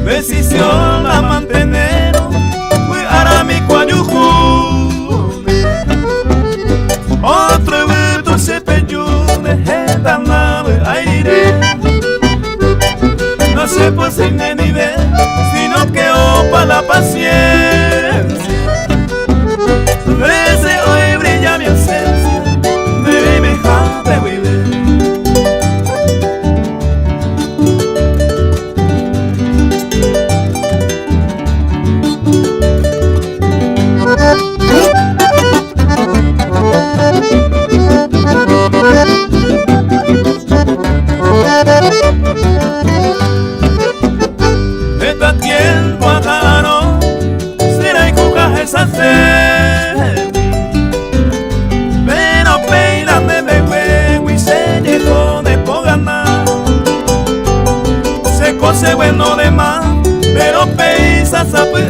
Decisión a mantener, fui a mi cuayujune. Otro vuelto se peyune, esta nave aire. No se puede ni ver, sino que opa la paciencia. Desde hoy brilla mi ausencia, de mi jante vive. Está tiempo ajano, será y cojas a hacer. Pero peíname de juego y se llegó de pogana. Se cose bueno de más, pero peisa sabe.